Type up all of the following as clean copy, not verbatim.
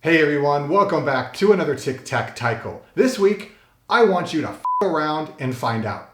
Hey everyone, welcome back to another Tic Tac Taiko. This week, I want you to f around and find out.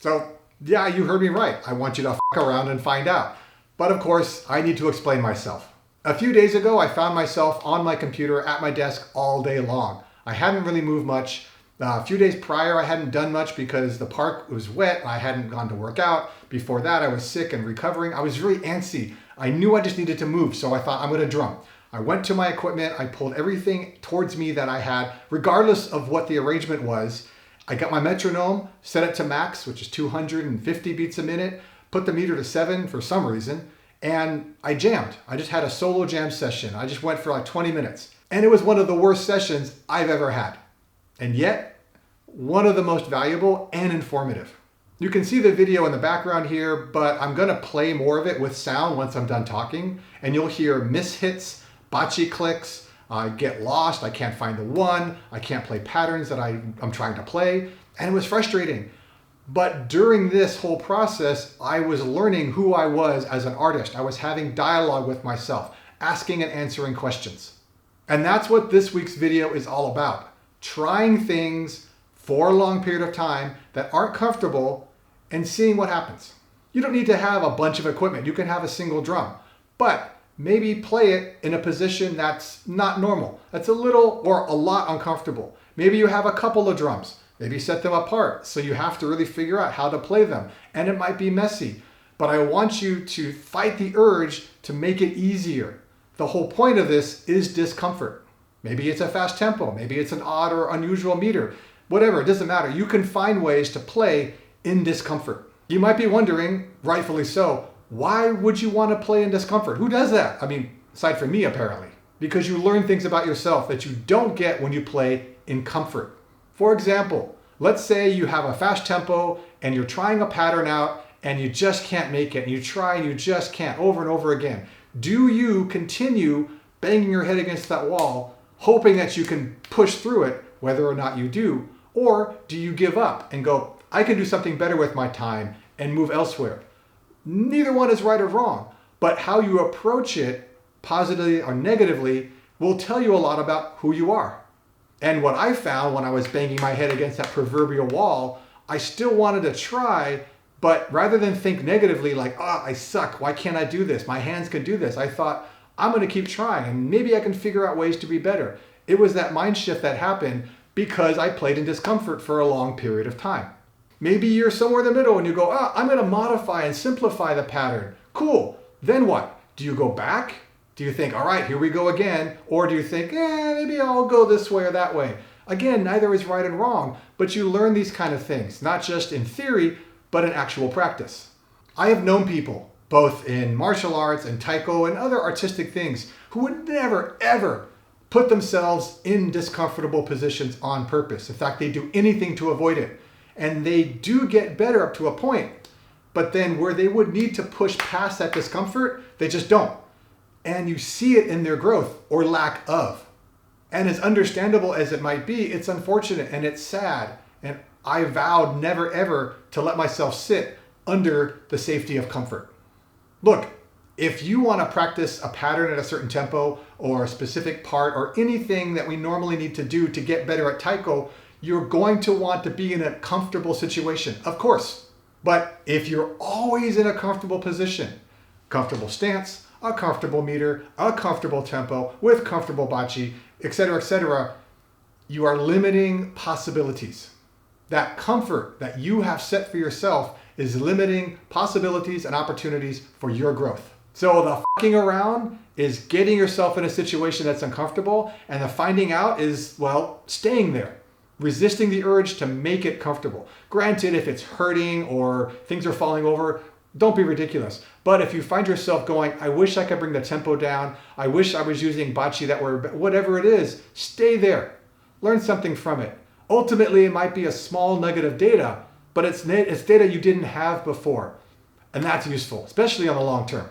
So, yeah, you heard me right. I want you to f around and find out. But of course, I need to explain myself. A few days ago, I found myself on my computer at my desk all day long. I hadn't really moved much. A few days prior, I hadn't done much because the park was wet. I hadn't gone to work out. Before that, I was sick and recovering. I was really antsy. I knew I just needed to move, so I thought I'm going to drum. I went to my equipment. I pulled everything towards me that I had, regardless of what the arrangement was. I got my metronome, set it to max, which is 250 beats a minute, put the meter to 7 for some reason, and I jammed. I just had a solo jam session. I just went for like 20 minutes. And it was one of the worst sessions I've ever had. And yet, one of the most valuable and informative. You can see the video in the background here, but I'm gonna play more of it with sound once I'm done talking, and you'll hear mishits, bocce clicks, I get lost, I can't find the one, I can't play patterns that I'm trying to play, and it was frustrating. But during this whole process, I was learning who I was as an artist. I was having dialogue with myself, asking and answering questions. And that's what this week's video is all about. Trying things for a long period of time that aren't comfortable and seeing what happens. You don't need to have a bunch of equipment. You can have a single drum, but maybe play it in a position that's not normal. That's a little or a lot uncomfortable. Maybe you have a couple of drums. Maybe set them apart. So you have to really figure out how to play them. And it might be messy, but I want you to fight the urge to make it easier. The whole point of this is discomfort. Maybe it's a fast tempo, maybe it's an odd or unusual meter, whatever, it doesn't matter. You can find ways to play in discomfort. You might be wondering, rightfully so, why would you want to play in discomfort? Who does that? I mean, aside from me apparently. Because you learn things about yourself that you don't get when you play in comfort. For example, let's say you have a fast tempo and you're trying a pattern out and you just can't make it. And you try and you just can't over and over again. Do you continue banging your head against that wall, hoping that you can push through it, whether or not you do? Or do you give up and go, I can do something better with my time and move elsewhere? Neither one is right or wrong, but how you approach it, positively or negatively, will tell you a lot about who you are. And what I found when I was banging my head against that proverbial wall, I still wanted to try, but rather than think negatively like, I suck, why can't I do this? My hands can do this. I thought, I'm gonna keep trying and maybe I can figure out ways to be better. It was that mind shift that happened because I played in discomfort for a long period of time. Maybe you're somewhere in the middle and you go, I'm gonna modify and simplify the pattern. Cool, then what? Do you go back? Do you think, all right, here we go again? Or do you think, maybe I'll go this way or that way? Again, neither is right and wrong, but you learn these kind of things, not just in theory, but in actual practice. I have known people, both in martial arts and Taiko and other artistic things, who would never, ever put themselves in discomfortable positions on purpose. In fact, they do anything to avoid it. And they do get better up to a point. But then where they would need to push past that discomfort, they just don't. And you see it in their growth or lack of. And as understandable as it might be, it's unfortunate and it's sad. And I vowed never ever to let myself sit under the safety of comfort. Look, if you want to practice a pattern at a certain tempo or a specific part or anything that we normally need to do to get better at Taiko, you're going to want to be in a comfortable situation, of course. But if you're always in a comfortable position, comfortable stance, a comfortable meter, a comfortable tempo with comfortable bocce, etc., you are limiting possibilities. That comfort that you have set for yourself is limiting possibilities and opportunities for your growth. So the fucking around is getting yourself in a situation that's uncomfortable, and the finding out is, well, staying there. Resisting the urge to make it comfortable. Granted, if it's hurting or things are falling over, don't be ridiculous. But if you find yourself going, I wish I could bring the tempo down, I wish I was using bocce that were, whatever it is, stay there. Learn something from it. Ultimately, it might be a small nugget of data, but it's data you didn't have before. And that's useful, especially on the long term.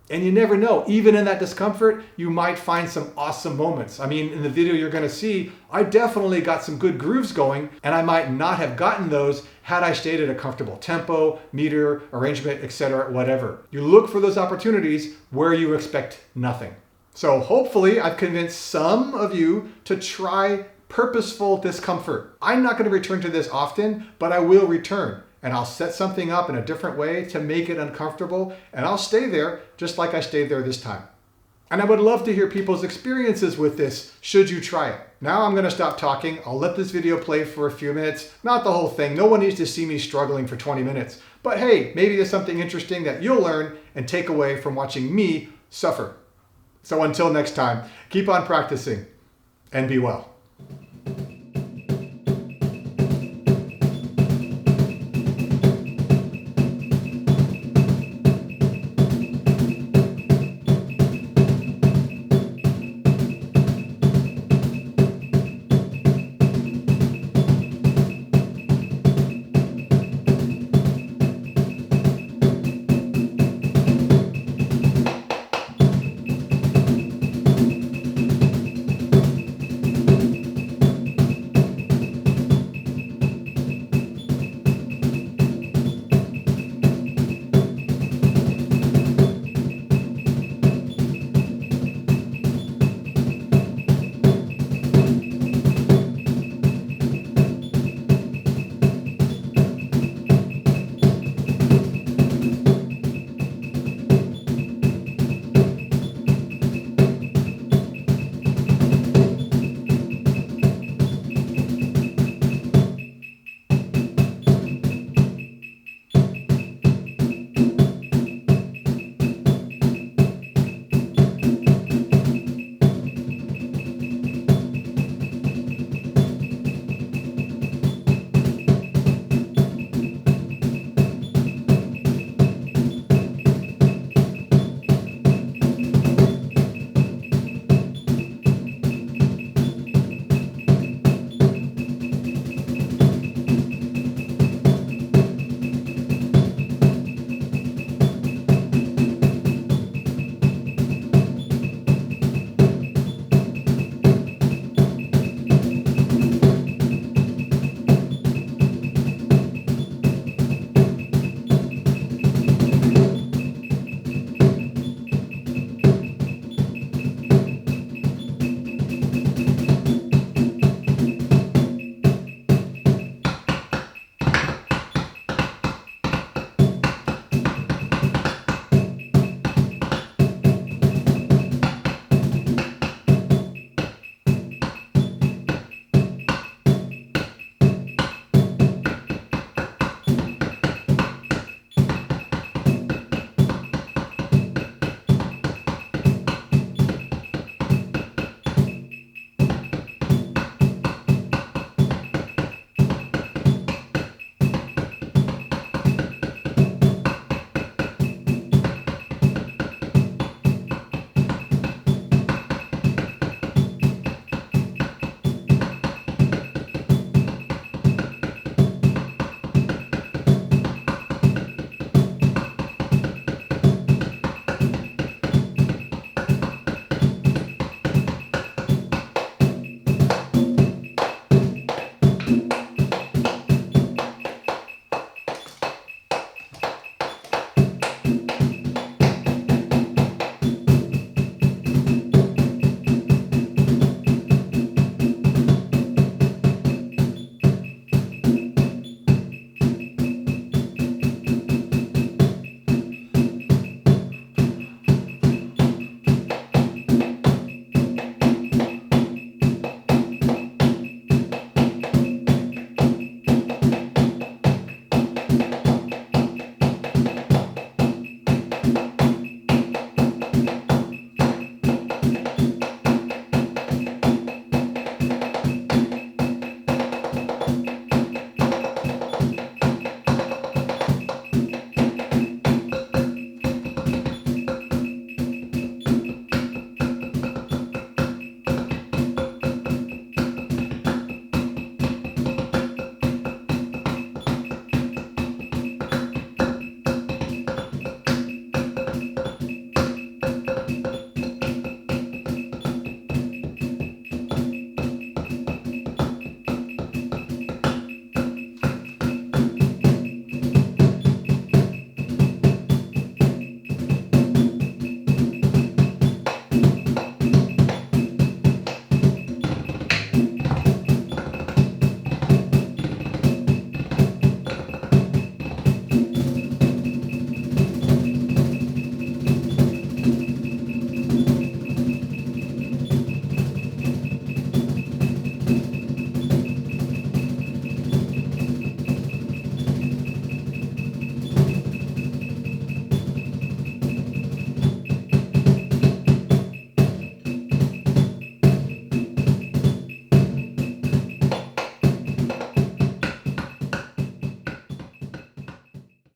And you never know, even in that discomfort, you might find some awesome moments. I mean, in the video you're gonna see, I definitely got some good grooves going, and I might not have gotten those had I stayed at a comfortable tempo, meter, arrangement, etc., whatever. You look for those opportunities where you expect nothing. So hopefully I've convinced some of you to try purposeful discomfort. I'm not gonna return to this often, but I will return. And I'll set something up in a different way to make it uncomfortable, and I'll stay there just like I stayed there this time. And I would love to hear people's experiences with this, should you try it. Now I'm gonna stop talking. I'll let this video play for a few minutes, not the whole thing. No one needs to see me struggling for 20 minutes. But hey, maybe there's something interesting that you'll learn and take away from watching me suffer. So until next time, keep on practicing and be well.